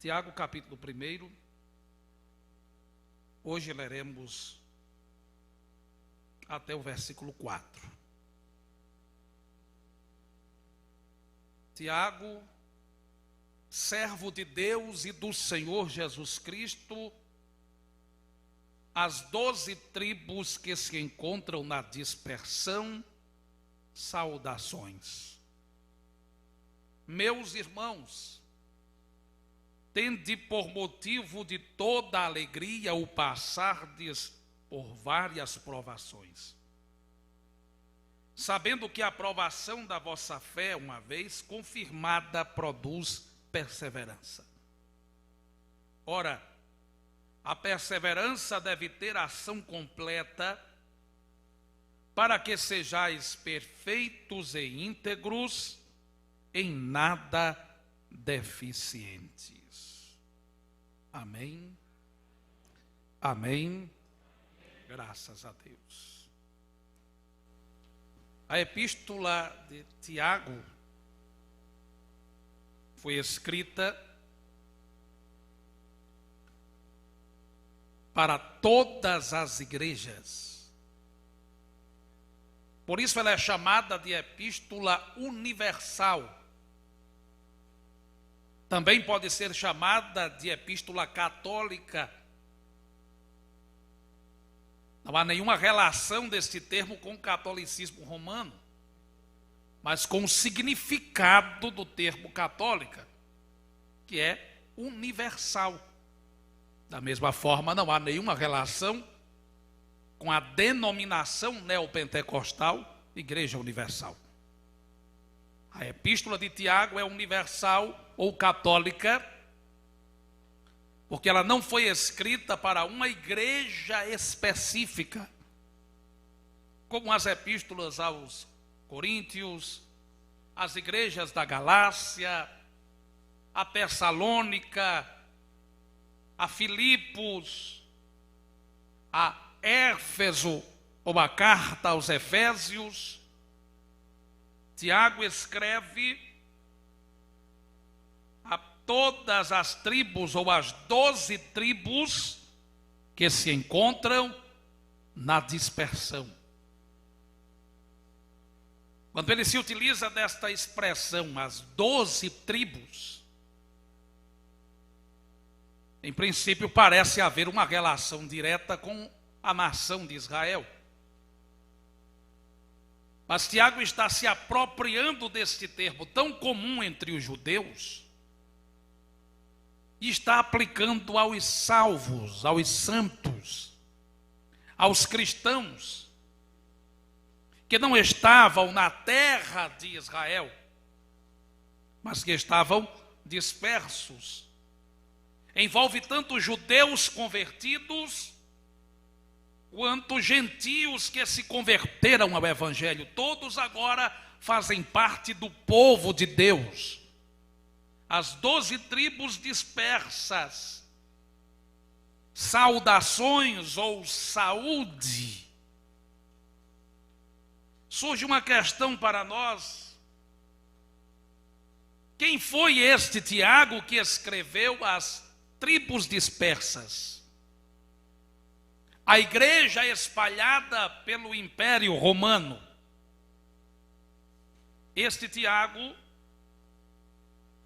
Tiago, capítulo 1. Hoje leremos até o versículo 4. Tiago, servo de Deus e do Senhor Jesus Cristo, as 12 tribos que se encontram na dispersão, saudações. Meus irmãos, tende por motivo de toda alegria o passardes por várias provações, sabendo que a provação da vossa fé, uma vez confirmada, produz perseverança. Ora, a perseverança deve ter ação completa, para que sejais perfeitos e íntegros, em nada deficientes. Amém. Amém. Graças a Deus. A epístola de Tiago foi escrita para todas as igrejas. Por isso ela é chamada de epístola universal. Também pode ser chamada de epístola católica. Não há nenhuma relação deste termo com o catolicismo romano, mas com o significado do termo católica, que é universal. Da mesma forma, não há nenhuma relação com a denominação neopentecostal, Igreja Universal. A epístola de Tiago é universal ou católica, porque ela não foi escrita para uma igreja específica, como as epístolas aos Coríntios, as igrejas da Galácia, a Tessalônica, a Filipos, a Éfeso, ou a carta aos Efésios. Tiago escreve a todas as tribos, ou as 12 tribos, que se encontram na dispersão. Quando ele se utiliza desta expressão, as 12 tribos, em princípio parece haver uma relação direta com a nação de Israel. Mas Tiago está se apropriando deste termo tão comum entre os judeus e está aplicando aos salvos, aos santos, aos cristãos que não estavam na terra de Israel, mas que estavam dispersos. Envolve tanto judeus convertidos quanto gentios que se converteram ao Evangelho. Todos agora fazem parte do povo de Deus. As 12 tribos dispersas. Saudações ou saúde. Surge uma questão para nós. Quem foi este Tiago que escreveu as tribos dispersas? A igreja espalhada pelo Império Romano. Este Tiago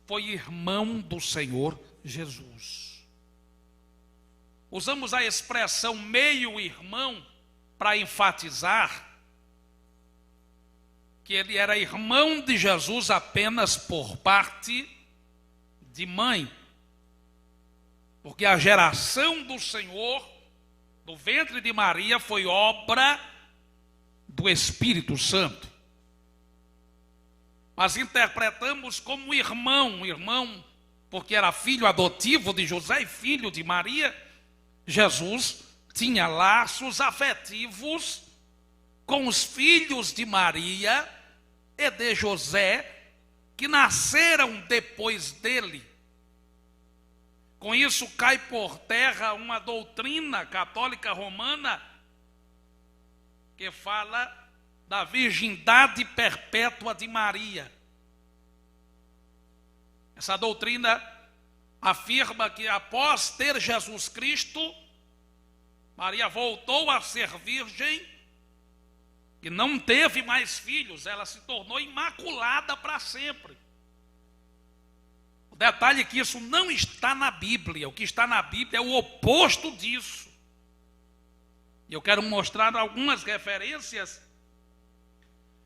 foi irmão do Senhor Jesus. Usamos a expressão meio-irmão para enfatizar que ele era irmão de Jesus apenas por parte de mãe. Porque a geração do Senhor do ventre de Maria foi obra do Espírito Santo. Mas interpretamos como irmão, porque era filho adotivo de José e filho de Maria. Jesus tinha laços afetivos com os filhos de Maria e de José, que nasceram depois dele. Com isso cai por terra uma doutrina católica romana que fala da virgindade perpétua de Maria. Essa doutrina afirma que após ter Jesus Cristo, Maria voltou a ser virgem e não teve mais filhos, ela se tornou imaculada para sempre. O detalhe é que isso não está na Bíblia, o que está na Bíblia é o oposto disso. E eu quero mostrar algumas referências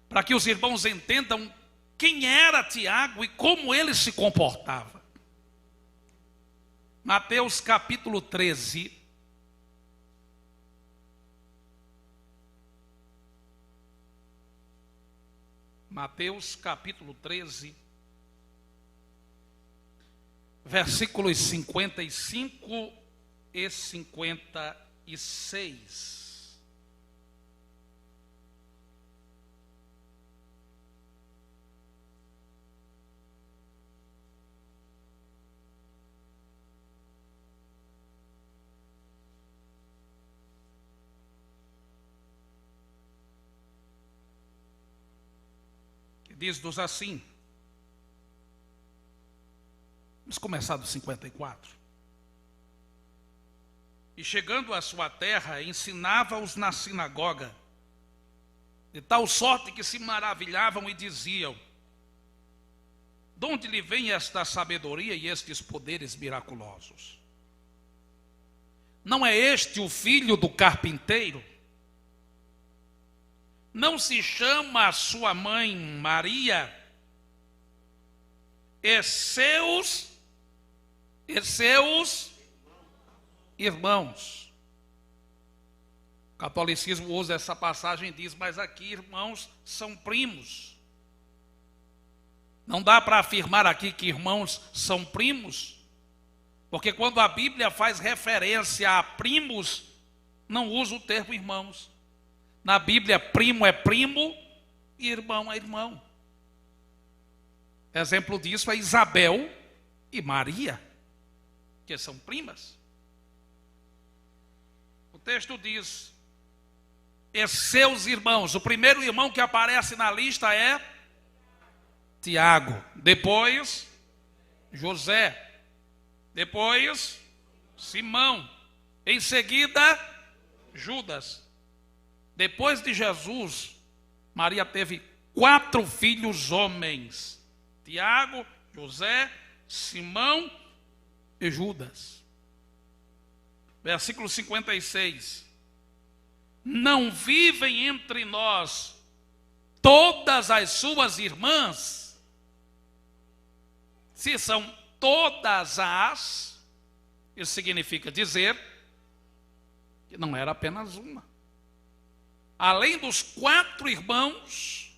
para que os irmãos entendam quem era Tiago e como ele se comportava. Mateus capítulo 13. Mateus capítulo 13, versículos 55 e 56. Diz-nos assim, vamos começar do 54. E chegando à sua terra, ensinava-os na sinagoga, de tal sorte que se maravilhavam e diziam: de onde lhe vem esta sabedoria e estes poderes miraculosos? Não é este o filho do carpinteiro? Não se chama a sua mãe Maria, e seus irmãos? O catolicismo usa essa passagem e diz, mas aqui irmãos são primos. Não dá para afirmar aqui que irmãos são primos, porque quando a Bíblia faz referência a primos, não usa o termo irmãos. Na Bíblia, primo é primo e irmão é irmão. Exemplo disso é Isabel e Maria, que são primas. O texto diz, e seus irmãos. O primeiro irmão que aparece na lista é Tiago. Depois, José. Depois, Simão. Em seguida, Judas. Depois de Jesus, Maria teve 4 filhos homens: Tiago, José, Simão e Judas. Versículo 56. Não vivem entre nós todas as suas irmãs? Se são todas as, isso significa dizer que não era apenas uma. Além dos 4 irmãos,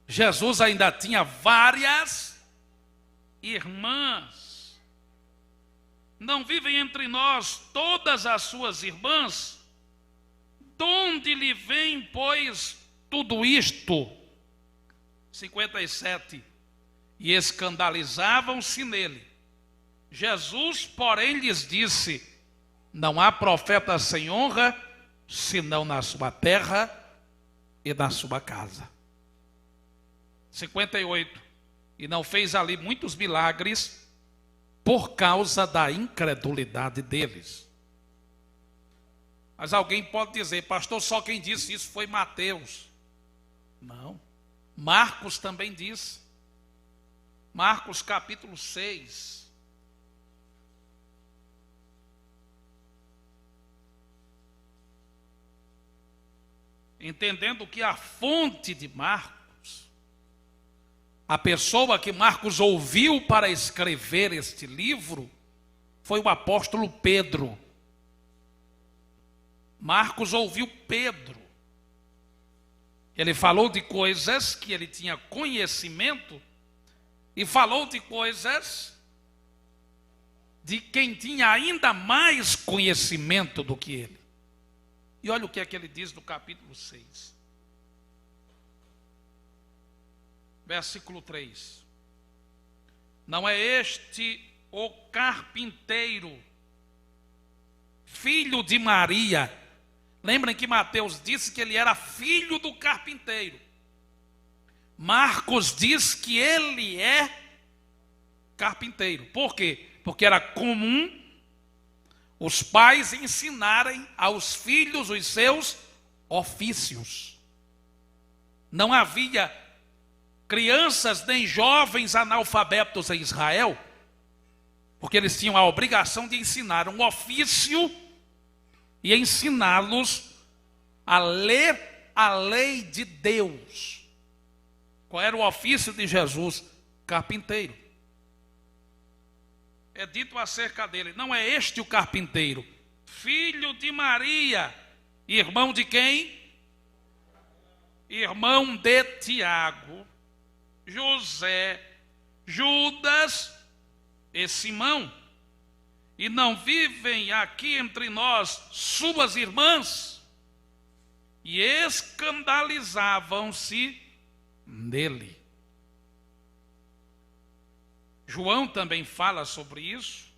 Jesus ainda tinha várias irmãs. Não vivem entre nós todas as suas irmãs? De onde lhe vem, pois, tudo isto? 57. E escandalizavam-se nele. Jesus, porém, lhes disse: não há profeta sem honra, senão na sua terra e na sua casa. 58. E não fez ali muitos milagres por causa da incredulidade deles. Mas alguém pode dizer, pastor, só quem disse isso foi Mateus. Não. Marcos também disse. Marcos capítulo 6. Entendendo que a fonte de Marcos, a pessoa que Marcos ouviu para escrever este livro, foi o apóstolo Pedro. Marcos ouviu Pedro. Ele falou de coisas que ele tinha conhecimento e falou de coisas de quem tinha ainda mais conhecimento do que ele. E olha o que é que ele diz no capítulo 6. Versículo 3. Não é este o carpinteiro, filho de Maria? Lembrem que Mateus disse que ele era filho do carpinteiro. Marcos diz que ele é carpinteiro. Por quê? Porque era comum os pais ensinarem aos filhos os seus ofícios. Não havia crianças nem jovens analfabetos em Israel, porque eles tinham a obrigação de ensinar um ofício e ensiná-los a ler a lei de Deus. Qual era o ofício de Jesus? Carpinteiro. É dito acerca dele, não é este o carpinteiro, filho de Maria, irmão de quem? Irmão de Tiago, José, Judas e Simão. E não vivem aqui entre nós suas irmãs? E escandalizavam-se nele. João também fala sobre isso,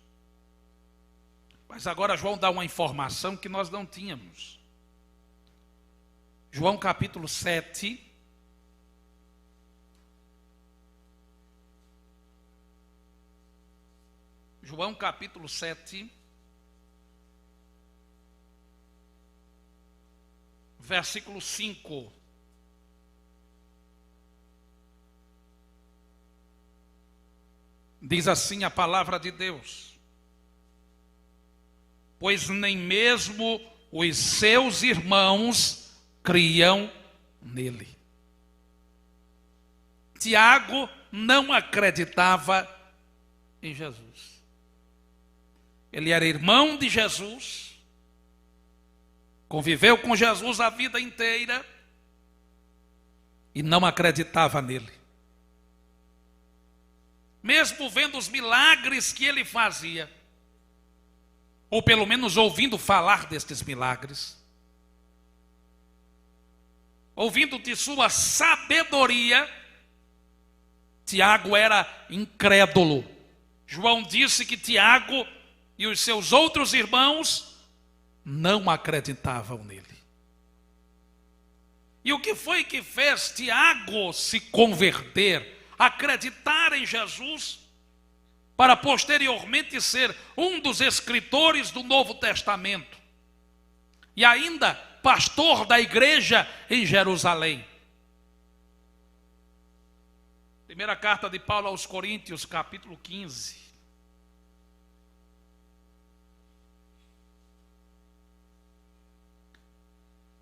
mas agora João dá uma informação que nós não tínhamos. João capítulo 7, João capítulo 7, versículo 5. Diz assim a palavra de Deus: pois nem mesmo os seus irmãos criam nele. Tiago não acreditava em Jesus. Ele era irmão de Jesus, conviveu com Jesus a vida inteira e não acreditava nele. Mesmo vendo os milagres que ele fazia, ou pelo menos ouvindo falar destes milagres, ouvindo de sua sabedoria, Tiago era incrédulo. João disse que Tiago e os seus outros irmãos não acreditavam nele. E o que foi que fez Tiago se converter, acreditar em Jesus, para posteriormente ser um dos escritores do Novo Testamento e ainda pastor da igreja em Jerusalém? Primeira carta de Paulo aos Coríntios, capítulo 15.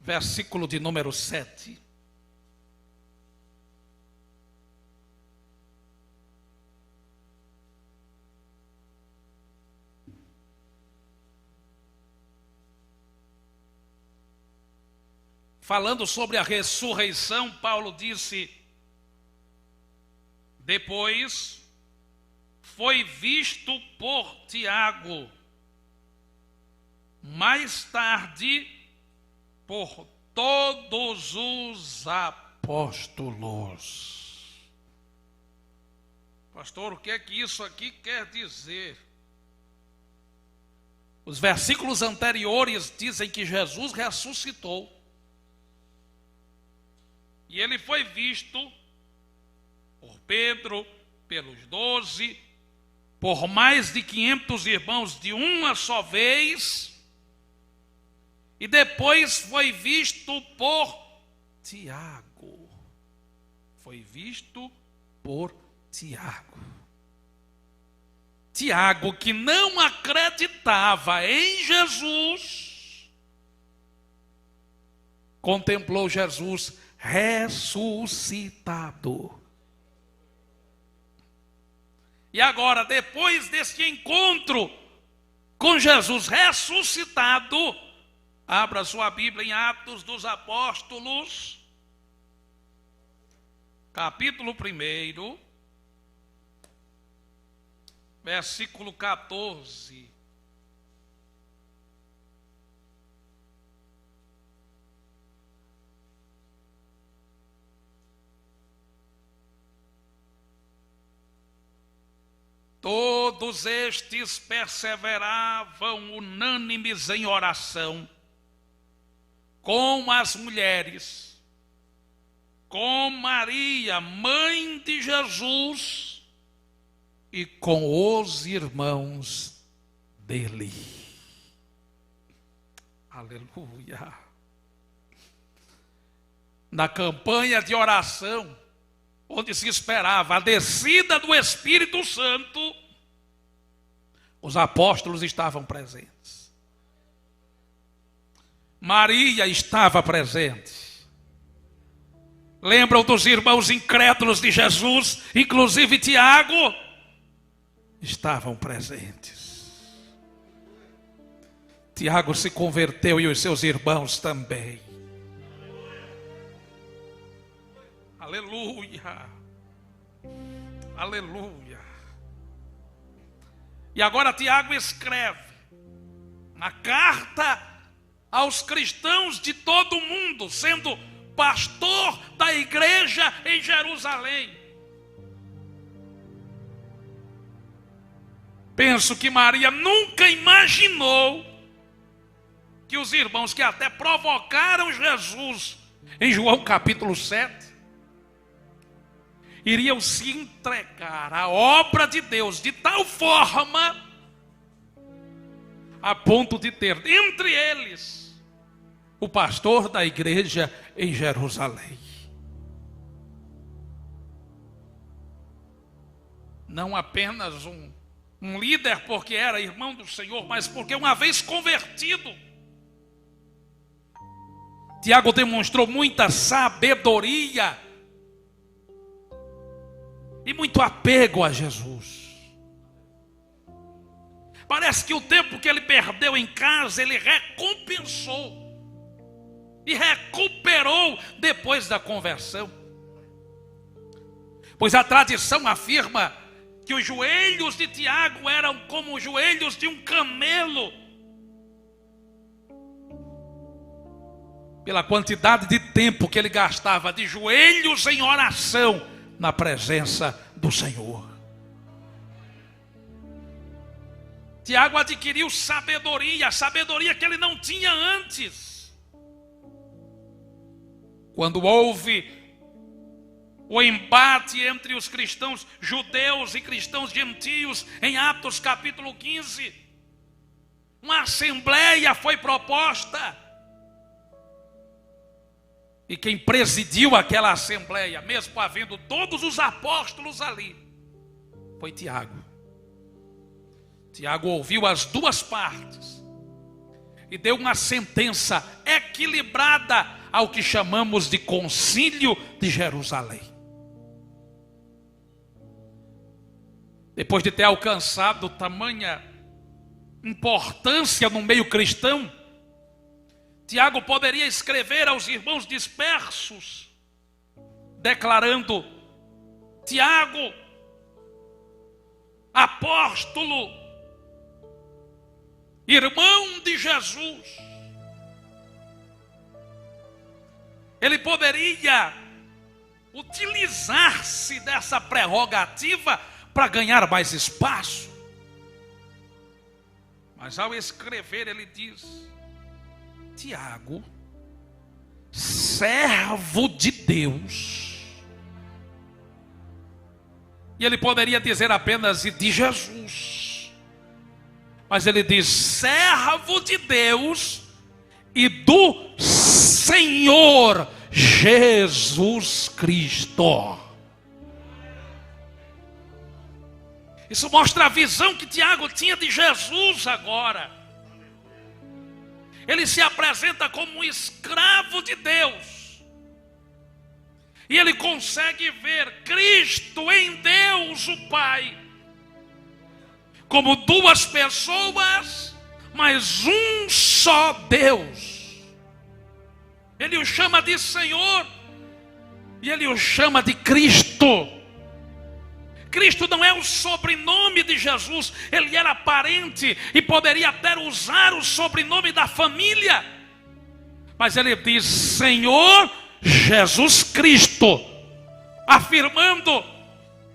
Versículo de número 7. Falando sobre a ressurreição, Paulo disse: depois foi visto por Tiago, mais tarde por todos os apóstolos. Pastor, o que é que isso aqui quer dizer? Os versículos anteriores dizem que Jesus ressuscitou. E ele foi visto por Pedro, pelos 12, por mais de 500 irmãos de uma só vez, e depois foi visto por Tiago. Foi visto por Tiago. Tiago, que não acreditava em Jesus, contemplou Jesus ressuscitado. E agora, depois deste encontro com Jesus ressuscitado, abra sua Bíblia em Atos dos Apóstolos, capítulo 1, versículo 14. Todos estes perseveravam unânimes em oração, com as mulheres, com Maria, mãe de Jesus, e com os irmãos dele. Aleluia. Na campanha de oração, onde se esperava a descida do Espírito Santo, os apóstolos estavam presentes. Maria estava presente. Lembram dos irmãos incrédulos de Jesus, inclusive Tiago? Estavam presentes. Tiago se converteu e os seus irmãos também. Aleluia. Aleluia. E agora Tiago escreve uma carta aos cristãos de todo o mundo, sendo pastor da igreja em Jerusalém. Penso que Maria nunca imaginou que os irmãos que até provocaram Jesus em João capítulo 7 iriam se entregar à obra de Deus de tal forma a ponto de ter entre eles o pastor da igreja em Jerusalém. Não apenas um líder porque era irmão do Senhor, mas porque uma vez convertido, Tiago demonstrou muita sabedoria e muito apego a Jesus. Parece que o tempo que ele perdeu em casa, ele recompensou e recuperou depois da conversão. Pois a tradição afirma que os joelhos de Tiago eram como os joelhos de um camelo, pela quantidade de tempo que ele gastava de joelhos em oração na presença do Senhor. Tiago adquiriu sabedoria, a sabedoria que ele não tinha antes. Quando houve o embate entre os cristãos judeus e cristãos gentios, em Atos capítulo 15, uma assembleia foi proposta. E quem presidiu aquela assembleia, mesmo havendo todos os apóstolos ali, foi Tiago. Tiago ouviu as duas partes e deu uma sentença equilibrada ao que chamamos de Concílio de Jerusalém. Depois de ter alcançado tamanha importância no meio cristão, Tiago poderia escrever aos irmãos dispersos, declarando: Tiago, apóstolo, irmão de Jesus. Ele poderia utilizar-se dessa prerrogativa para ganhar mais espaço. Mas ao escrever ele diz: Tiago, servo de Deus. E ele poderia dizer apenas de Jesus, mas ele diz servo de Deus e do Senhor Jesus Cristo. Isso mostra a visão que Tiago tinha de Jesus agora. Ele se apresenta como um escravo de Deus. E ele consegue ver Cristo em Deus o Pai como duas pessoas, mas um só Deus. Ele o chama de Senhor e ele o chama de Cristo. Cristo não é o sobrenome de Jesus, ele era parente e poderia até usar o sobrenome da família, mas ele diz Senhor Jesus Cristo, afirmando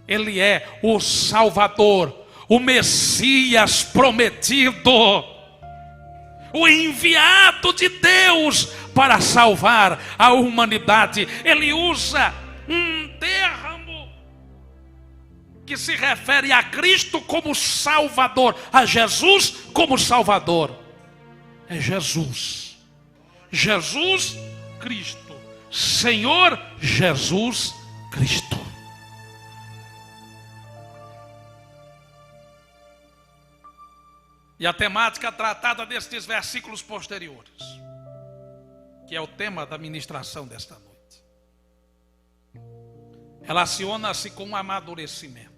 ele é o Salvador, o Messias prometido, o enviado de Deus para salvar a humanidade. Ele usa um termo que se refere a Cristo como Salvador, a Jesus como Salvador. É Jesus. Jesus Cristo. Senhor Jesus Cristo. E a temática tratada nestes versículos posteriores, que é o tema da ministração desta noite, relaciona-se com o amadurecimento.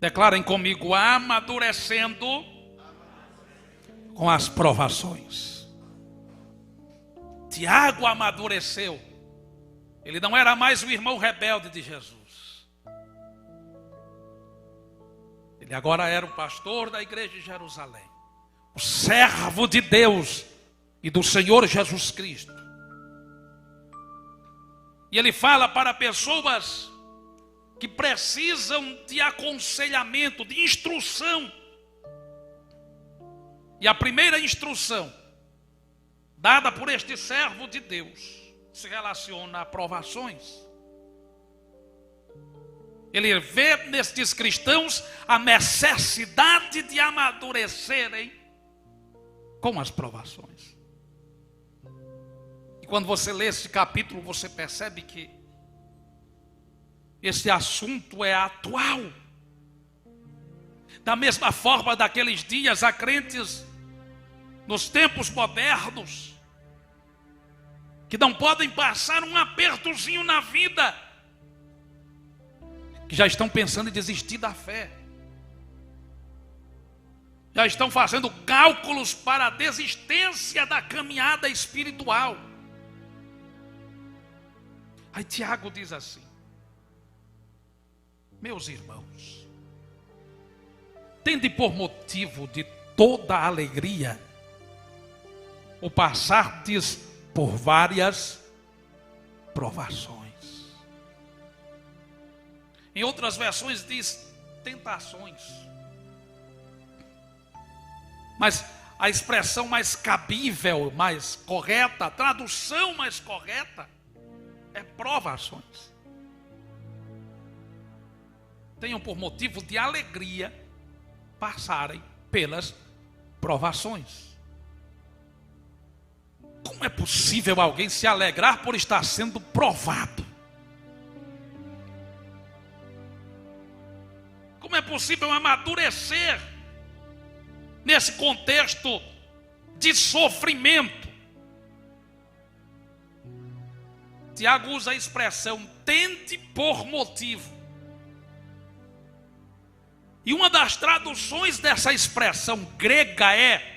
Declarem comigo: amadurecendo com as provações. Tiago amadureceu. Ele não era mais o irmão rebelde de Jesus. Ele agora era o pastor da igreja de Jerusalém, o servo de Deus e do Senhor Jesus Cristo. E ele fala para pessoas que precisam de aconselhamento, de instrução. E a primeira instrução dada por este servo de Deus se relaciona a provações. Ele vê nestes cristãos a necessidade de amadurecerem com as provações. E quando você lê esse capítulo, você percebe que esse assunto é atual. Da mesma forma, daqueles dias, há crentes nos tempos modernos que não podem passar um apertozinho na vida, que já estão pensando em desistir da fé, já estão fazendo cálculos para a desistência da caminhada espiritual. Aí Tiago diz assim: meus irmãos, tende por motivo de toda alegria o passardes por várias provações. Em outras versões diz tentações. Mas a expressão mais cabível, mais correta, a tradução mais correta é provações. Tenham por motivo de alegria passarem pelas provações. Como é possível alguém se alegrar por estar sendo provado? Como é possível amadurecer nesse contexto de sofrimento? Tiago usa a expressão tende por motivo. E uma das traduções dessa expressão grega é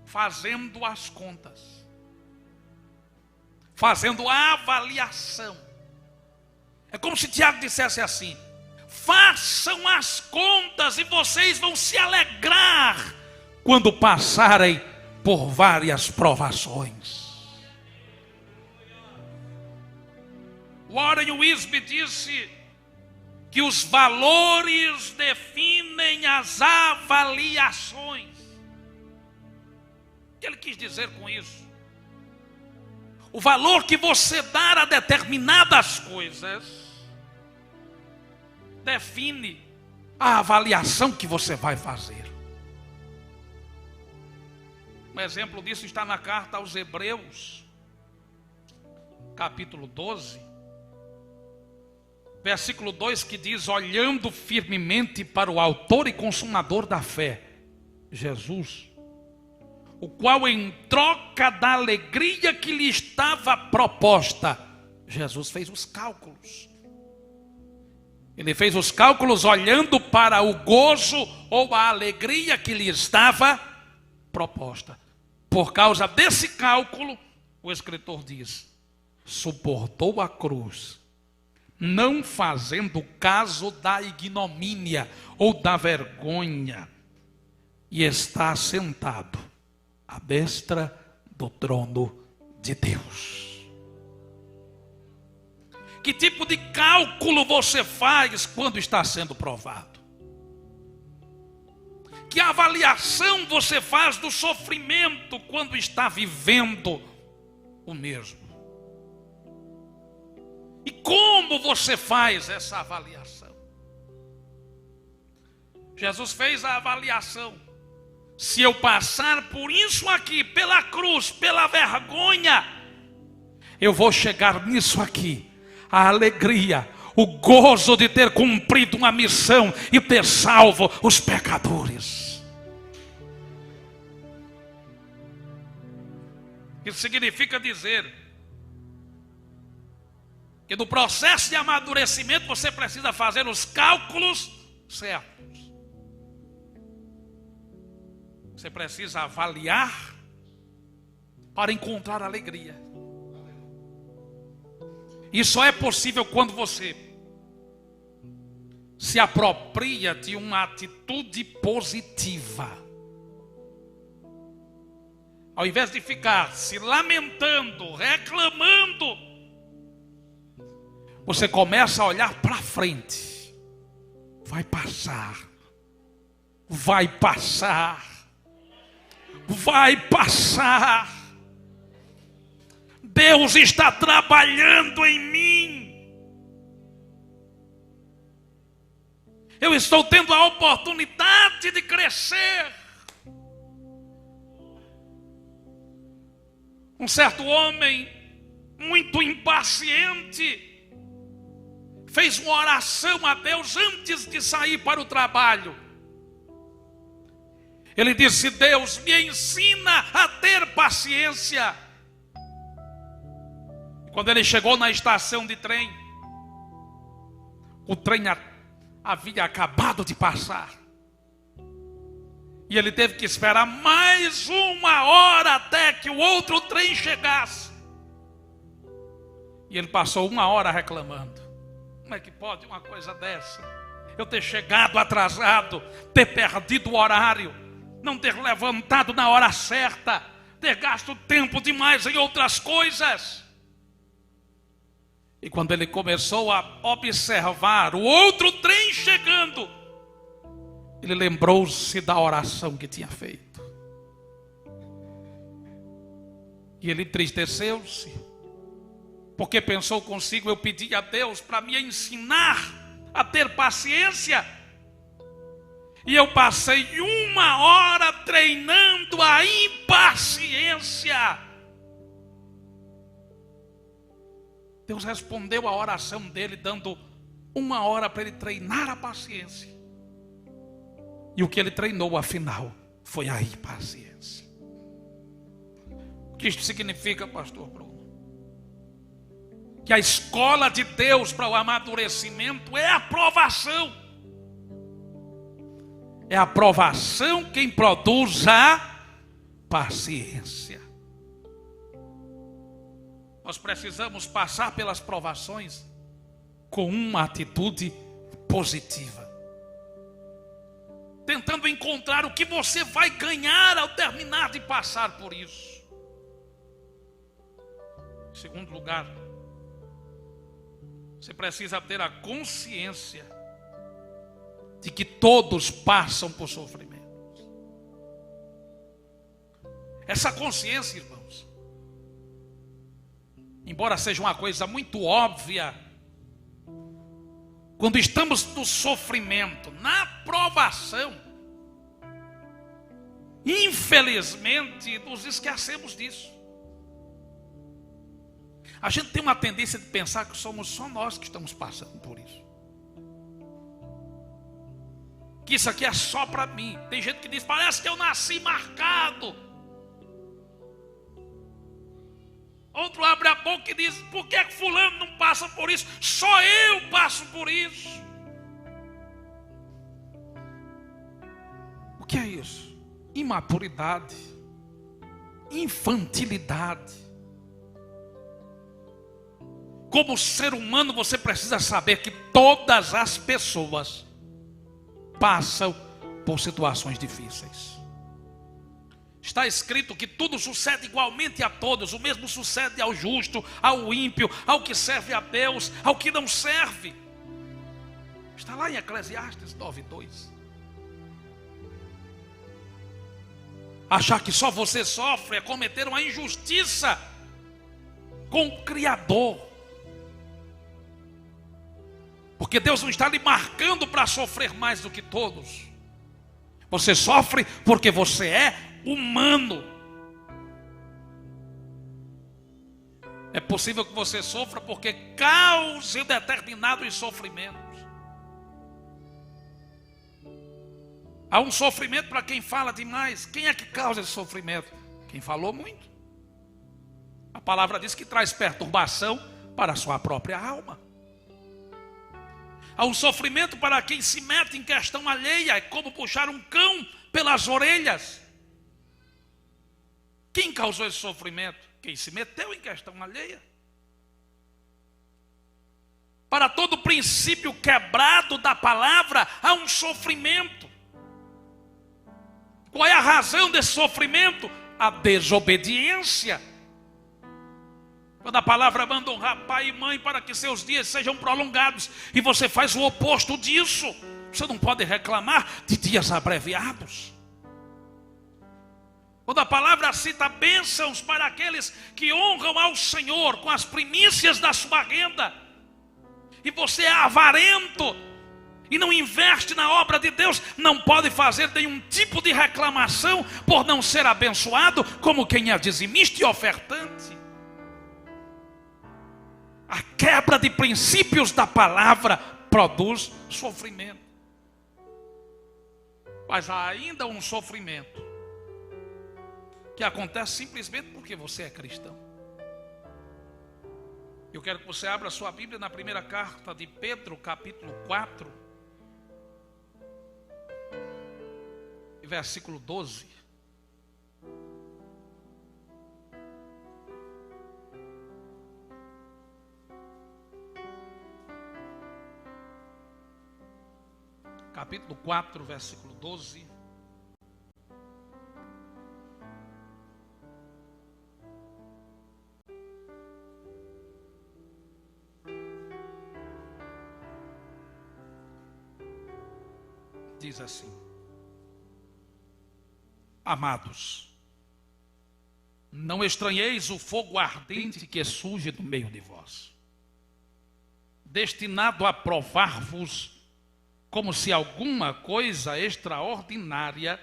fazendo as contas, fazendo a avaliação. É como se Tiago dissesse assim: façam as contas e vocês vão se alegrar quando passarem por várias provações. Warren Wiersbe disse que os valores definem as avaliações. O que ele quis dizer com isso? O valor que você dá a determinadas coisas define a avaliação que você vai fazer. Um exemplo disso está na carta aos Hebreus, capítulo 12, versículo 2, que diz: olhando firmemente para o autor e consumador da fé, Jesus, o qual em troca da alegria que lhe estava proposta, Jesus fez os cálculos. Ele fez os cálculos olhando para o gozo ou a alegria que lhe estava proposta. Por causa desse cálculo, o escritor diz: suportou a cruz, não fazendo caso da ignomínia ou da vergonha, e está sentado à destra do trono de Deus. Que tipo de cálculo você faz quando está sendo provado? Que avaliação você faz do sofrimento quando está vivendo o mesmo? E como você faz essa avaliação? Jesus fez a avaliação. Se eu passar por isso aqui, pela cruz, pela vergonha, eu vou chegar nisso aqui, a alegria, o gozo de ter cumprido uma missão e ter salvo os pecadores. Isso significa dizer que no processo de amadurecimento você precisa fazer os cálculos certos. Você precisa avaliar para encontrar alegria. E só é possível quando você se apropria de uma atitude positiva. Ao invés de ficar se lamentando, reclamando, você começa a olhar para frente. Vai passar. Vai passar. Vai passar. Deus está trabalhando em mim. Eu estou tendo a oportunidade de crescer. Um certo homem, muito impaciente, fez uma oração a Deus antes de sair para o trabalho. Ele disse: Deus, me ensina a ter paciência. Quando ele chegou na estação de trem, o trem havia acabado de passar. E ele teve que esperar mais 1 hora até que o outro trem chegasse. E ele passou 1 hora reclamando. Como é que pode uma coisa dessa? Eu ter chegado atrasado, ter perdido o horário, não ter levantado na hora certa, ter gasto tempo demais em outras coisas. E quando ele começou a observar o outro trem chegando, ele lembrou-se da oração que tinha feito. E ele entristeceu-se, porque pensou consigo: eu pedi a Deus para me ensinar a ter paciência, e eu passei 1 hora treinando a impaciência. Deus respondeu a oração dele, dando 1 hora para ele treinar a paciência. E o que ele treinou, afinal, foi a impaciência. O que isso significa, pastor Bruno? Que a escola de Deus para o amadurecimento é a aprovação. É a aprovação quem produz a paciência. Nós precisamos passar pelas provações com uma atitude positiva, tentando encontrar o que você vai ganhar ao terminar de passar por isso. Em segundo lugar, você precisa ter a consciência de que todos passam por sofrimentos. Essa consciência, irmãos, embora seja uma coisa muito óbvia, quando estamos no sofrimento, na provação, infelizmente nos esquecemos disso. A gente tem uma tendência de pensar que somos só nós que estamos passando por isso, que isso aqui é só para mim. Tem gente que diz: parece que eu nasci marcado. Outro abre a boca e diz: por que fulano não passa por isso? Só eu passo por isso. O que é isso? Imaturidade, infantilidade. Como ser humano, você precisa saber que todas as pessoas passam por situações difíceis. Está escrito que tudo sucede igualmente a todos. O mesmo sucede ao justo, ao ímpio, ao que serve a Deus, ao que não serve. Está lá em Eclesiastes 9:2. Achar que só você sofre é cometer uma injustiça com o Criador. Porque Deus não está lhe marcando para sofrer mais do que todos. Você sofre porque você é humano. É possível que você sofra porque cause determinados sofrimentos. Há um sofrimento para quem fala demais. Quem é que causa esse sofrimento? Quem falou muito. A palavra diz que traz perturbação para a sua própria alma. Há um sofrimento para quem se mete em questão alheia. É como puxar um cão pelas orelhas. Quem causou esse sofrimento? Quem se meteu em questão alheia. Para todo princípio quebrado da palavra, há um sofrimento. Qual é a razão desse sofrimento? A desobediência. Quando a palavra manda honrar pai e mãe para que seus dias sejam prolongados, e você faz o oposto disso, você não pode reclamar de dias abreviados. Quando a palavra cita bênçãos para aqueles que honram ao Senhor com as primícias da sua renda, e você é avarento e não investe na obra de Deus, não pode fazer nenhum tipo de reclamação por não ser abençoado como quem é dizimista e ofertante. A quebra de princípios da palavra produz sofrimento. Mas há ainda um sofrimento que acontece simplesmente porque você é cristão. Eu quero que você abra sua Bíblia na primeira carta de Pedro, capítulo 4, versículo 12. Capítulo 4, versículo 12. Diz assim: amados, não estranheis o fogo ardente que surge do meio de vós, destinado a provar-vos, como se alguma coisa extraordinária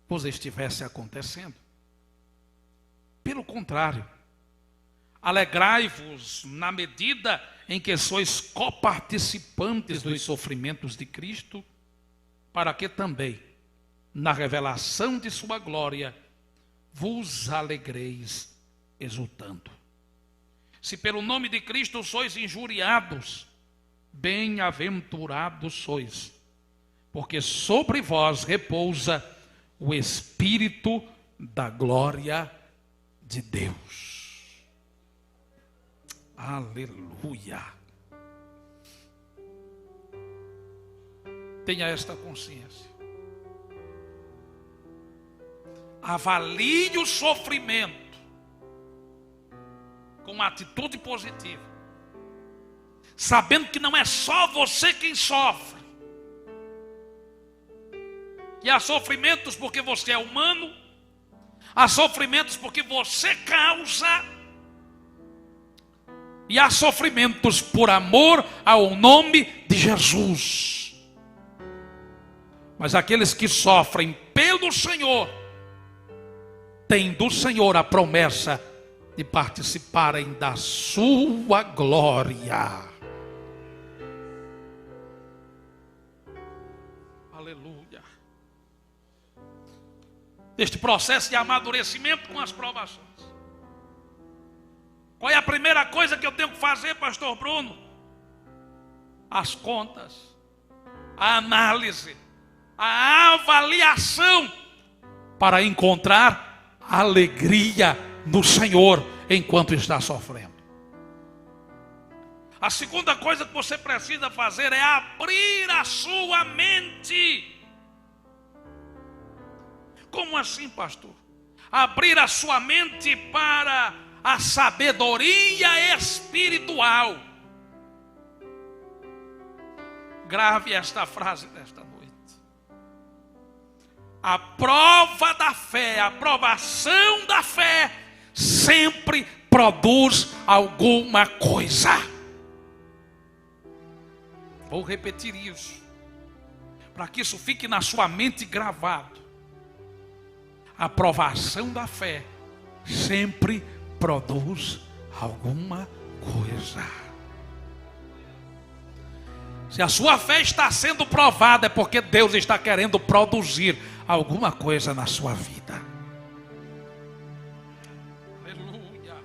vos estivesse acontecendo. Pelo contrário, alegrai-vos na medida em que sois coparticipantes dos sofrimentos de Cristo, para que também, na revelação de sua glória, vos alegreis exultando. Se pelo nome de Cristo sois injuriados, bem-aventurados sois, porque sobre vós repousa o Espírito da glória de Deus. Aleluia. Tenha esta consciência. Avalie o sofrimento com uma atitude positiva, sabendo que não é só você quem sofre, que há sofrimentos porque você é humano, há sofrimentos porque você causa, e há sofrimentos por amor ao nome de Jesus. Mas aqueles que sofrem pelo Senhor, têm do Senhor a promessa de participarem da sua glória. Aleluia. Este processo de amadurecimento com as provações. Qual é a primeira coisa que eu tenho que fazer, pastor Bruno? As contas, a análise, a avaliação, para encontrar alegria no Senhor enquanto está sofrendo. A segunda coisa que você precisa fazer é abrir a sua mente. Como assim, pastor? Abrir a sua mente para a sabedoria espiritual. Grave esta frase desta noite. A prova da fé, a provação da fé, sempre produz alguma coisa. Vou repetir isso, para que isso fique na sua mente gravado. A provação da fé sempre produz alguma coisa. Se a sua fé está sendo provada, é porque Deus está querendo produzir alguma coisa na sua vida. Aleluia.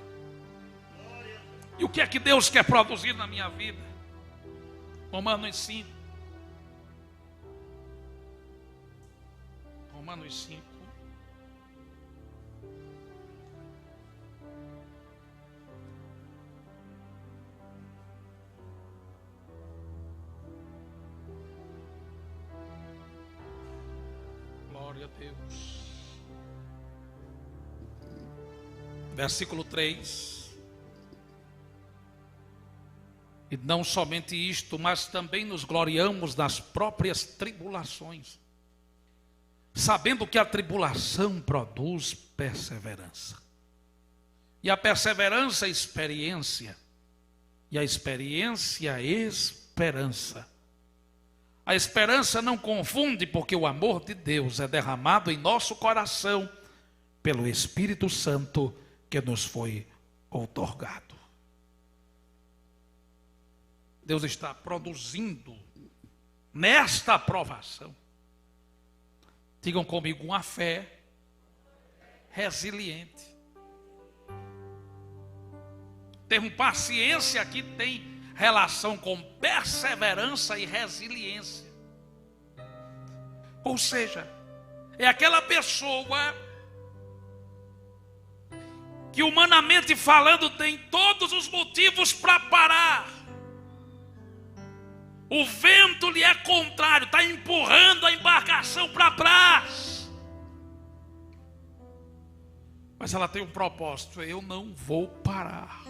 E o que é que Deus quer produzir na minha vida? Romanos 5. Romanos 5. Glória a Deus. Versículo 3. E não somente isto, mas também nos gloriamos nas próprias tribulações, sabendo que a tribulação produz perseverança. E a perseverança, experiência. E a experiência, esperança. A esperança não confunde, porque o amor de Deus é derramado em nosso coração pelo Espírito Santo que nos foi outorgado. Deus está produzindo nesta aprovação, digam comigo, uma fé resiliente. O termo paciência aqui tem relação com perseverança e resiliência. Ou seja, é aquela pessoa que, humanamente falando, tem todos os motivos para parar. O vento lhe é contrário, está empurrando a embarcação para trás. Mas ela tem um propósito: eu não vou parar.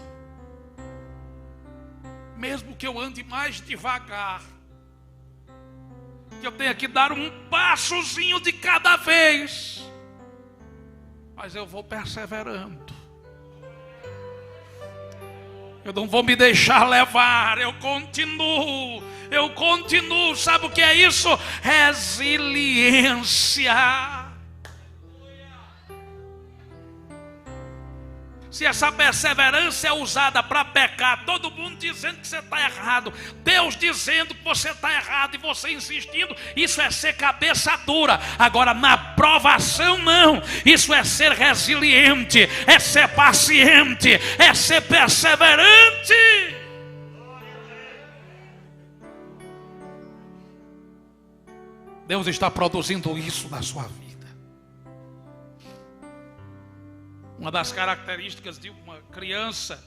Mesmo que eu ande mais devagar, que eu tenha que dar um passozinho de cada vez, mas eu vou perseverando. Eu não vou me deixar levar, eu continuo. Sabe o que é isso? Resiliência. Se essa perseverança é usada para pecar, todo mundo dizendo que você está errado, Deus dizendo que você está errado e você insistindo, isso é ser cabeça dura. Agora, na provação, não. Isso é ser resiliente, é ser paciente, é ser perseverante. Deus está produzindo isso na sua vida. Uma das características de uma criança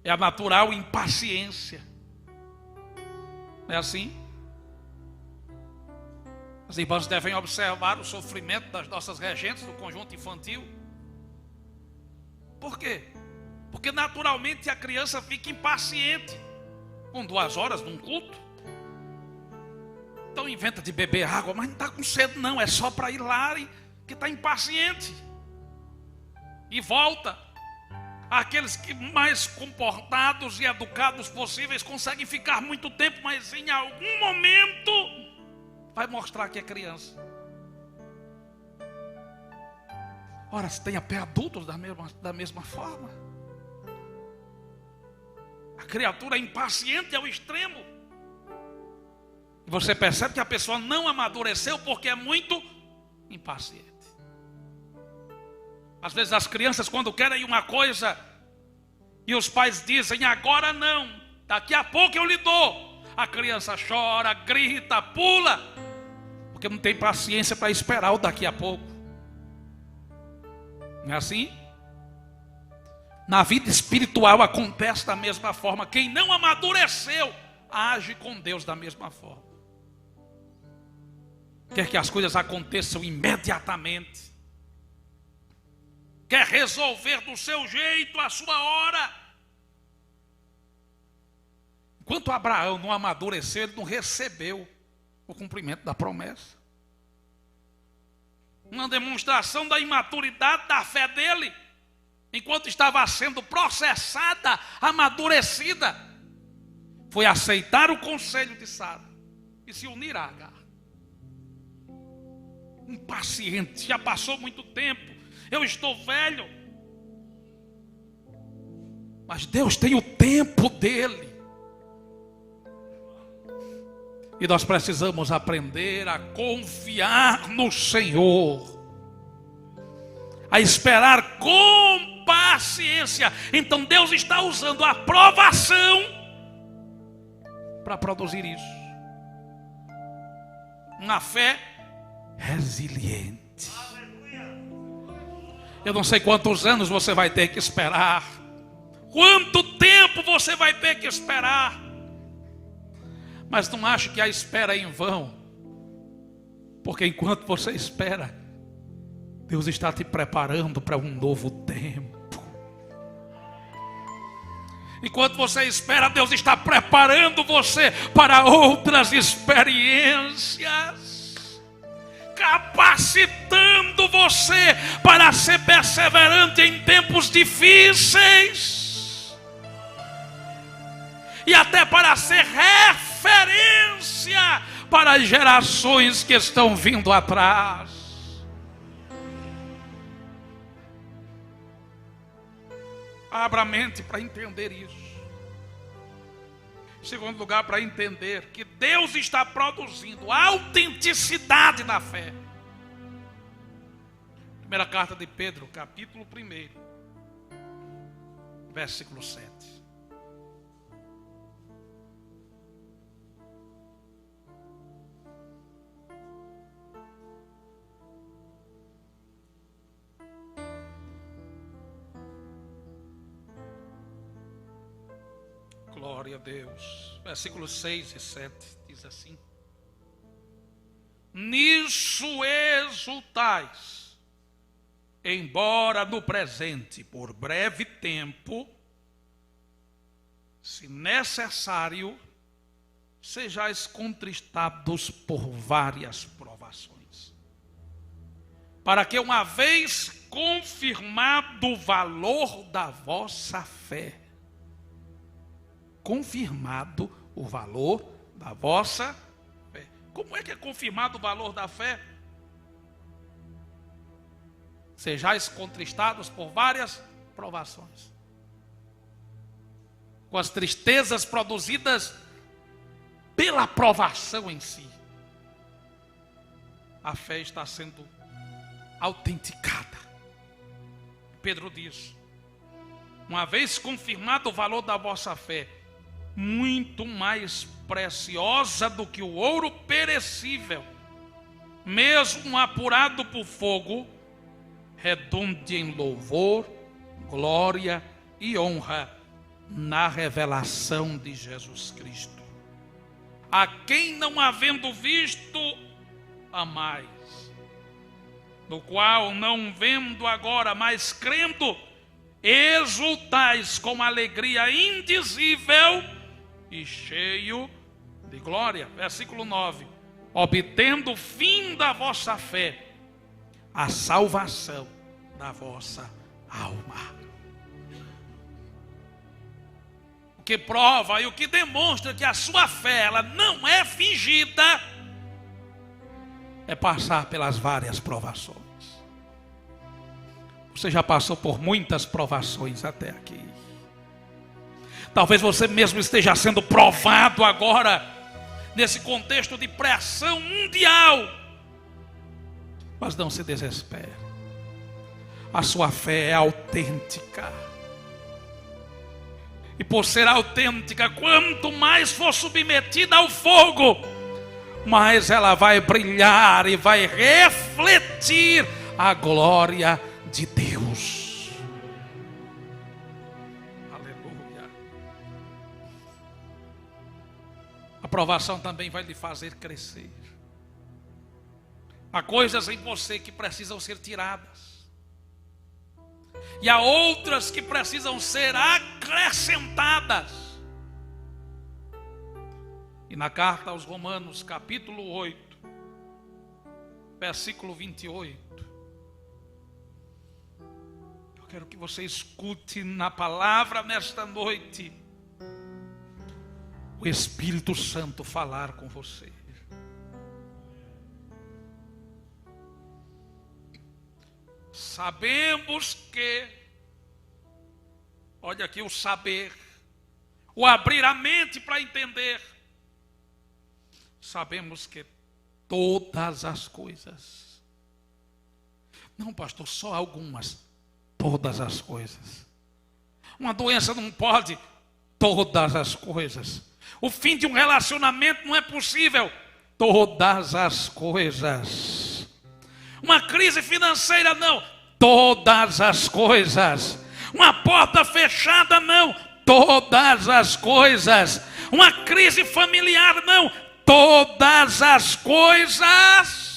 é a natural impaciência. Não é assim? As irmãs devem observar o sofrimento das nossas regentes do conjunto infantil. Por quê? Porque naturalmente a criança fica impaciente com 2 horas num culto. Então inventa de beber água, mas não está com sede não, é só para ir lá que está impaciente. E volta. Aqueles que mais comportados e educados possíveis conseguem ficar muito tempo, mas em algum momento vai mostrar que é criança. Ora, se tem até adultos da mesma forma. A criatura é impaciente ao extremo. E você percebe que a pessoa não amadureceu porque é muito impaciente. Às vezes as crianças, quando querem uma coisa e os pais dizem agora não, daqui a pouco eu lhe dou, a criança chora, grita, pula, porque não tem paciência para esperar o daqui a pouco. Não é assim? Na vida espiritual acontece da mesma forma. Quem não amadureceu age com Deus da mesma forma. Quer que as coisas aconteçam imediatamente. Quer resolver do seu jeito, a sua hora. Enquanto Abraão não amadureceu, ele não recebeu o cumprimento da promessa. Uma demonstração da imaturidade da fé dele, enquanto estava sendo processada, amadurecida. foi aceitar o conselho de Sara e se unir a Agar. Impaciente, já passou muito tempo, eu estou velho. Mas Deus tem o tempo dele. E nós precisamos aprender a confiar no Senhor, a esperar com paciência. Então Deus está usando a provação para produzir isso. Uma fé resiliente. Eu não sei quantos anos você vai ter que esperar, quanto tempo você vai ter que esperar, mas não ache que a espera é em vão, porque enquanto você espera, Deus está te preparando para um novo tempo. Enquanto você espera, Deus está preparando você para outras experiências, capacitando você para ser perseverante em tempos difíceis e até para ser referência para as gerações que estão vindo atrás. Abra a mente para entender isso. Em segundo lugar, para entender que Deus está produzindo autenticidade na fé. Primeira carta de Pedro, capítulo 1, versículo 7. Glória a Deus. Versículos 6 e 7 diz assim: nisso exultais, embora no presente, por breve tempo, se necessário, sejais contristados por várias provações, para que, uma vez confirmado o valor da vossa fé, confirmado o valor da vossa fé. Como é que é confirmado o valor da fé? Sejais contristados por várias provações, com as tristezas produzidas pela provação em si. A fé está sendo autenticada. Pedro diz: uma vez confirmado o valor da vossa fé, muito mais preciosa do que o ouro perecível, mesmo apurado por fogo, redunde em louvor, glória e honra na revelação de Jesus Cristo, a quem, não havendo visto, amais, no qual, não vendo agora, mas crendo, exultais com alegria indizível e cheio de glória. Versículo 9: obtendo o fim da vossa fé, a salvação da vossa alma. O que prova e o que demonstra que a sua fé, ela não é fingida, é passar pelas várias provações. Você já passou por muitas provações até aqui. Talvez você mesmo esteja sendo provado agora, nesse contexto de pressão mundial. Mas não se desespere. A sua fé é autêntica. E por ser autêntica, quanto mais for submetida ao fogo, mais ela vai brilhar e vai refletir a glória de Deus. A provação também vai lhe fazer crescer. Há coisas em você que precisam ser tiradas, e há outras que precisam ser acrescentadas. E na carta aos Romanos, capítulo 8, versículo 28, eu quero que você escute na palavra nesta noite. o Espírito Santo falar com você. Sabemos que, olha aqui o saber, o abrir a mente para entender. Sabemos que todas as coisas, não, pastor, só algumas, todas as coisas. Uma doença não pode, todas as coisas. O fim de um relacionamento não é possível, todas as coisas. Uma crise financeira não, todas as coisas. Uma porta fechada não, todas as coisas. Uma crise familiar não, todas as coisas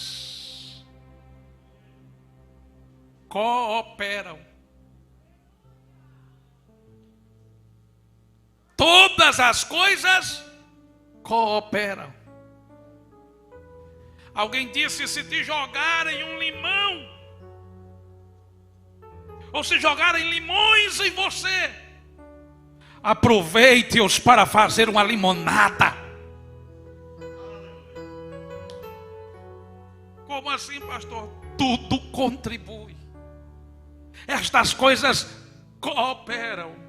cooperam. Todas as coisas cooperam. Alguém disse: se te jogarem um limão, ou se jogarem limões em você, aproveite-os para fazer uma limonada. Como assim, pastor? Tudo contribui. Estas coisas cooperam.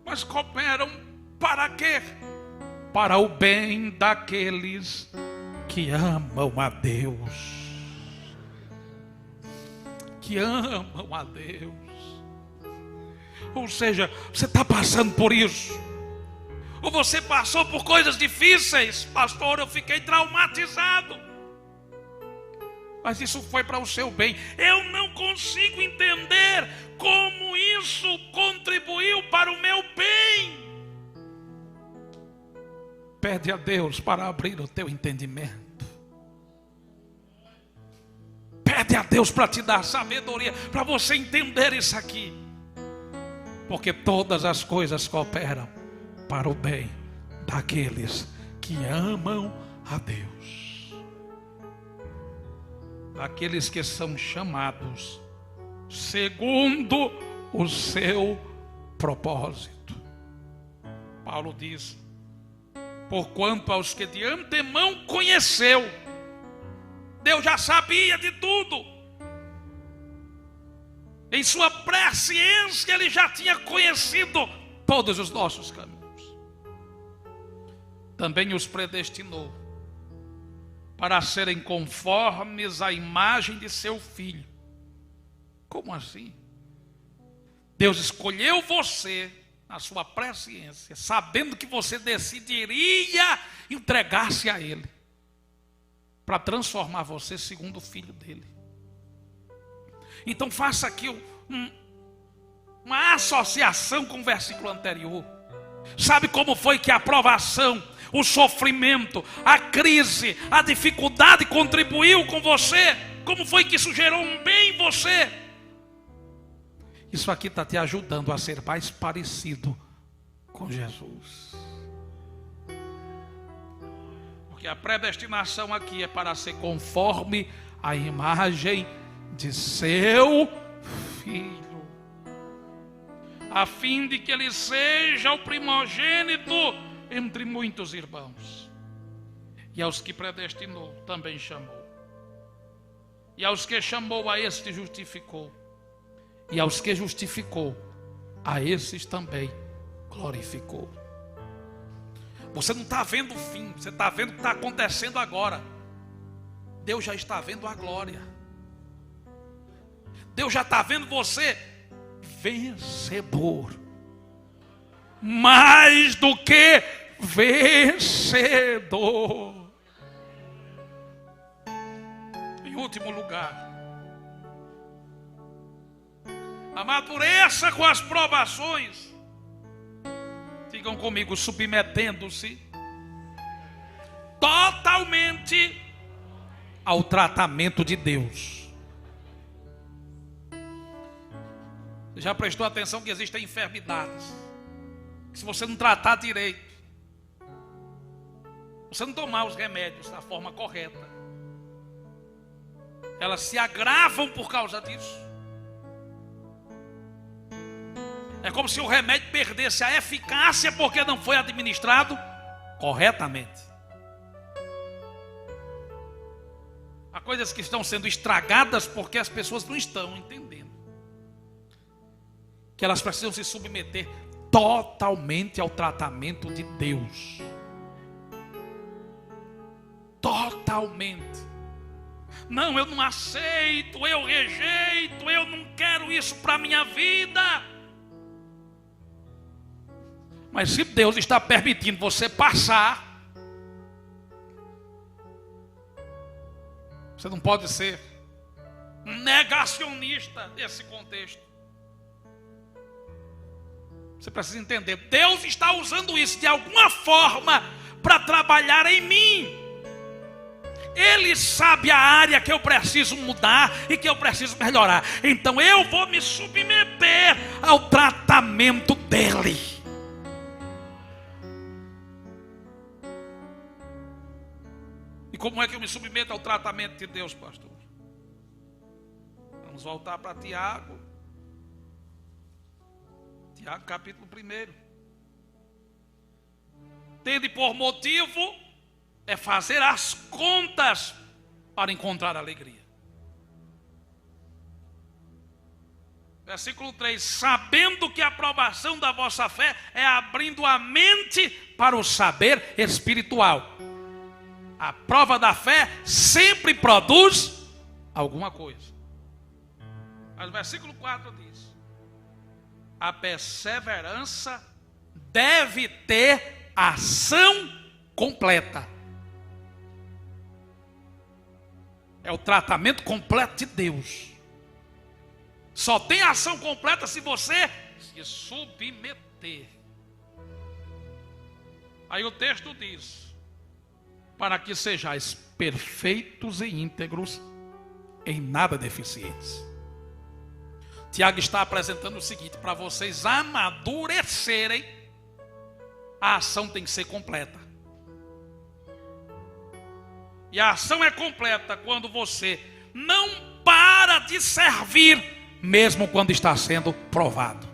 Mas cooperam para quê? Para o bem daqueles que amam a Deus. Que amam a Deus. Ou seja, você está passando por isso. Ou você passou por coisas difíceis. Pastor, eu fiquei traumatizado. Mas isso foi para o seu bem. Eu não consigo entender como isso contribuiu para o meu bem. Pede a Deus para abrir o teu entendimento. Pede a Deus para te dar sabedoria, para você entender isso aqui. Porque todas as coisas cooperam para o bem daqueles que amam a Deus. Aqueles que são chamados segundo o seu propósito. Paulo diz: porquanto aos que de antemão conheceu, Deus já sabia de tudo. Em sua presciência Ele já tinha conhecido todos os nossos caminhos. Também os predestinou para serem conformes à imagem de seu Filho. Como assim? Deus escolheu você na sua presciência, sabendo que você decidiria entregar-se a Ele, para transformar você segundo o Filho dele. Então faça aqui uma associação com o versículo anterior. Sabe como foi que a provação, o sofrimento, a crise, a dificuldade contribuiu com você? Como foi que isso gerou um bem em você? Isso aqui está te ajudando a ser mais parecido com Jesus. Porque a predestinação aqui é para ser conforme a imagem de seu Filho, a fim de que ele seja o primogênito entre muitos irmãos. E aos que predestinou também chamou, e aos que chamou a este justificou, e aos que justificou a esses também glorificou. Você não está vendo o fim, você está vendo o que está acontecendo agora. Deus já está vendo a glória. Deus já está vendo você vencedor, mais do que vencedor. Em último lugar, amadureça com as provações. Digam comigo: submetendo-se totalmente ao tratamento de Deus. Você já prestou atenção que existem enfermidades que, se você não tratar direito, você não tomar os remédios da forma correta, elas se agravam por causa disso. É como se o remédio perdesse a eficácia porque não foi administrado corretamente. Há coisas que estão sendo estragadas porque as pessoas não estão entendendo que elas precisam se submeter totalmente ao tratamento de Deus. Totalmente. Não, eu não aceito, eu rejeito, eu não quero isso para a minha vida. Mas se Deus está permitindo você passar, você não pode ser um negacionista desse contexto. Você precisa entender, Deus está usando isso de alguma forma para trabalhar em mim. Ele sabe a área que eu preciso mudar e que eu preciso melhorar. Então eu vou me submeter ao tratamento dele. E como é que eu me submeto ao tratamento de Deus, pastor? Vamos voltar para Tiago. Tiago, capítulo 1. Tende por motivo é fazer as contas para encontrar alegria. Versículo 3: sabendo que a aprovação da vossa fé é abrindo a mente para o saber espiritual. A prova da fé sempre produz alguma coisa. Mas o versículo 4 diz: a perseverança deve ter ação completa. É o tratamento completo de Deus. Só tem ação completa se você se submeter. Aí o texto diz: para que sejais perfeitos e íntegros, em nada deficientes. Tiago está apresentando o seguinte: para vocês amadurecerem, a ação tem que ser completa. E a ação é completa quando você não para de servir, mesmo quando está sendo provado.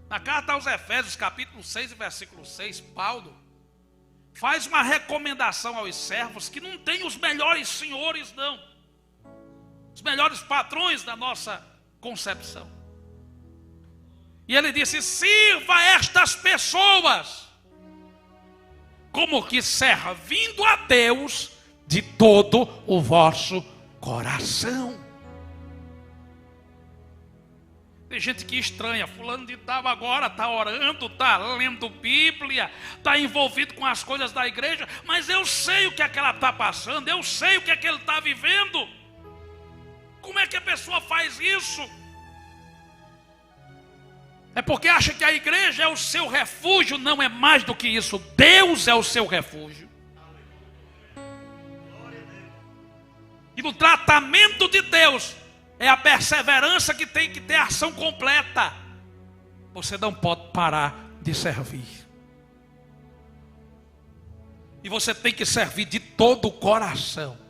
Na carta aos Efésios, capítulo 6 e versículo 6, Paulo faz uma recomendação aos servos que não têm os melhores senhores, não. Os melhores patrões da nossa concepção. E ele disse: sirva estas pessoas como que servindo a Deus de todo o vosso coração. Tem gente que estranha, fulano de tal agora está orando, está lendo Bíblia, está envolvido com as coisas da igreja, mas eu sei o que é que ela está passando, eu sei o que é que ele está vivendo. Como é que a pessoa faz isso? É porque acha que a igreja é o seu refúgio. Não é mais do que isso. Deus é o seu refúgio. E no tratamento de Deus é a perseverança que tem que ter ação completa. Você não pode parar de servir. E você tem que servir de todo o coração.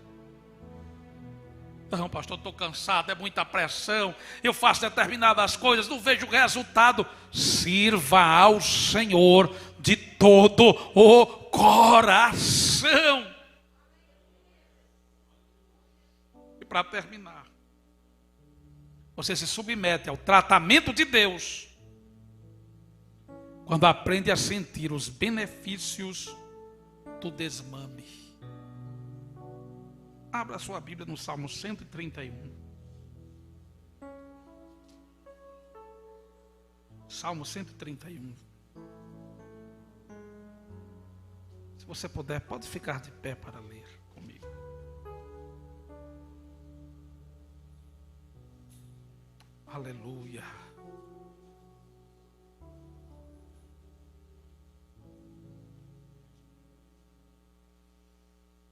Não, pastor, estou cansado, é muita pressão, eu faço determinadas coisas, não vejo resultado. Sirva ao Senhor de todo o coração. E para terminar, você se submete ao tratamento de Deus quando aprende a sentir os benefícios do desmame. Abra a sua Bíblia no Salmo 131. Salmo 131. Se você puder, pode ficar de pé para ler comigo. Aleluia.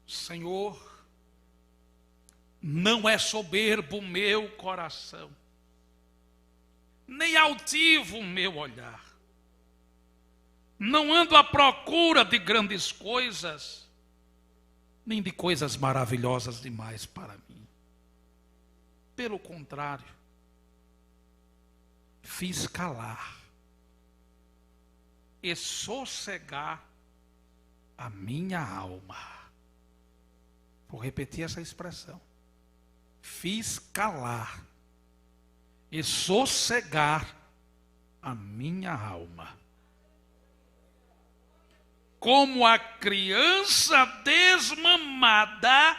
Senhor, não é soberbo o meu coração, nem altivo o meu olhar. Não ando à procura de grandes coisas, nem de coisas maravilhosas demais para mim. Pelo contrário, fiz calar e sossegar a minha alma. Vou repetir essa expressão. Fiz calar e sossegar a minha alma. Como a criança desmamada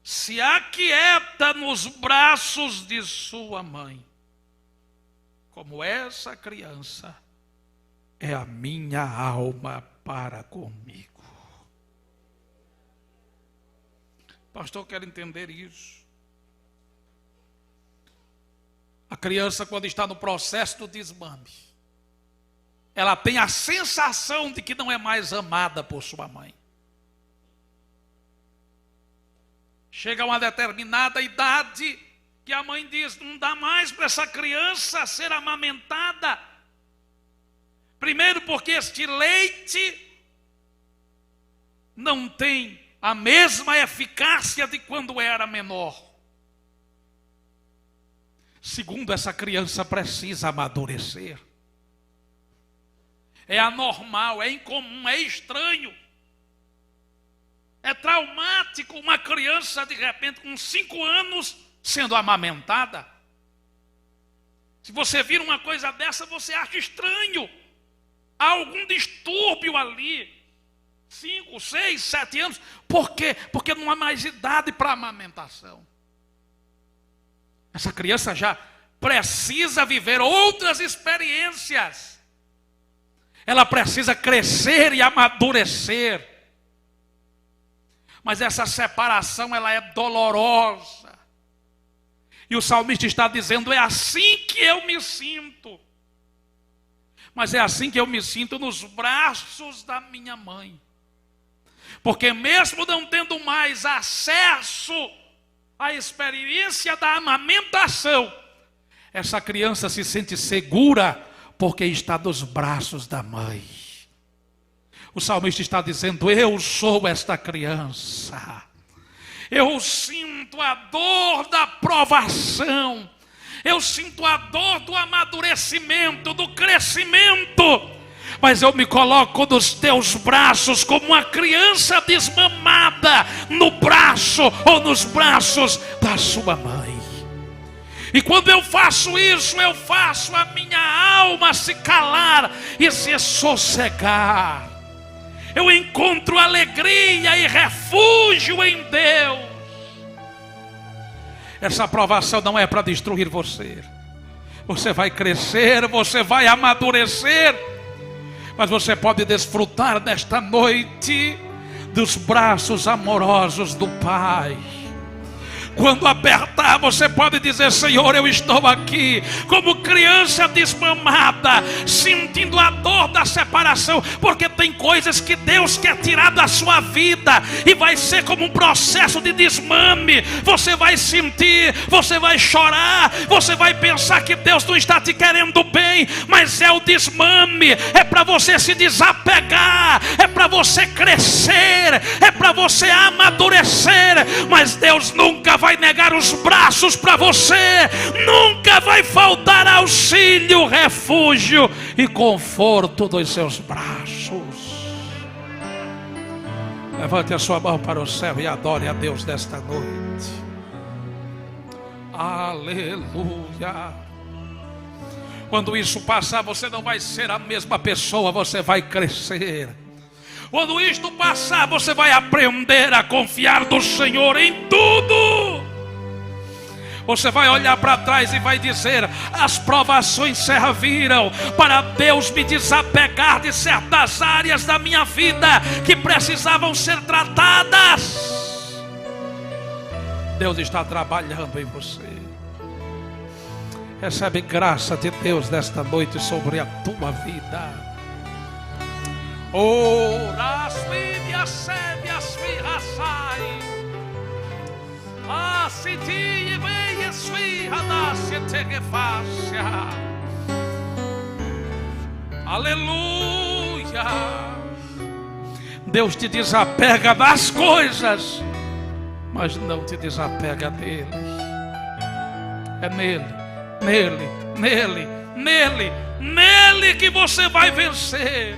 se aquieta nos braços de sua mãe. Como essa criança é a minha alma para comigo. Pastor, eu quero entender isso. A criança, quando está no processo do desmame, ela tem a sensação de que não é mais amada por sua mãe. Chega a uma determinada idade que a mãe diz: não dá mais para essa criança ser amamentada. Primeiro porque este leite não tem a mesma eficácia de quando era menor. Segundo, essa criança precisa amadurecer. É anormal, é incomum, é estranho. É traumático uma criança, de repente, com 5 anos, sendo amamentada. Se você vir uma coisa dessa, você acha estranho. Há algum distúrbio ali. 5, 6, 7 anos. Por quê? Porque não há mais idade para amamentação. Essa criança já precisa viver outras experiências. Ela precisa crescer e amadurecer. Mas essa separação, ela é dolorosa. E o salmista está dizendo: é assim que eu me sinto. Mas é assim que eu me sinto nos braços da minha mãe. Porque mesmo não tendo mais acesso à experiência da amamentação, essa criança se sente segura porque está nos braços da mãe. O salmista está dizendo: eu sou esta criança. Eu sinto a dor da provação. Eu sinto a dor do amadurecimento, do crescimento. Mas eu me coloco nos teus braços como uma criança desmamada no braço ou nos braços da sua mãe. E quando eu faço isso, eu faço a minha alma se calar e se sossegar. Eu encontro alegria e refúgio em Deus. Essa aprovação não é para destruir você. Você vai crescer, você vai amadurecer. Mas você pode desfrutar nesta noite dos braços amorosos do Pai. Quando apertar, você pode dizer: Senhor, eu estou aqui como criança desmamada, sentindo a dor da separação, porque tem coisas que Deus quer tirar da sua vida, e vai ser como um processo de desmame. Você vai sentir, você vai chorar, você vai pensar que Deus não está te querendo bem, mas é o desmame, é para você se desapegar, é para você crescer, é para você amadurecer. Mas Deus nunca vai negar os braços para você, nunca vai faltar auxílio, refúgio e conforto dos seus braços. Levante a sua mão para o céu e adore a Deus nesta noite. Aleluia. Quando isso passar, você não vai ser a mesma pessoa, você vai crescer. Quando isto passar, você vai aprender a confiar no Senhor em tudo. Você vai olhar para trás e vai dizer: as provações serviram para Deus me desapegar de certas áreas da minha vida que precisavam ser tratadas. Deus está trabalhando em você. Recebe graça de Deus nesta noite sobre a tua vida. Ora, filhas, sévias, filhas, sai. Ah, se te veias, filha, nasce te refácia. Aleluia. Deus te desapega das coisas, mas não te desapega dele. É nele, nele, nele, nele que você vai vencer.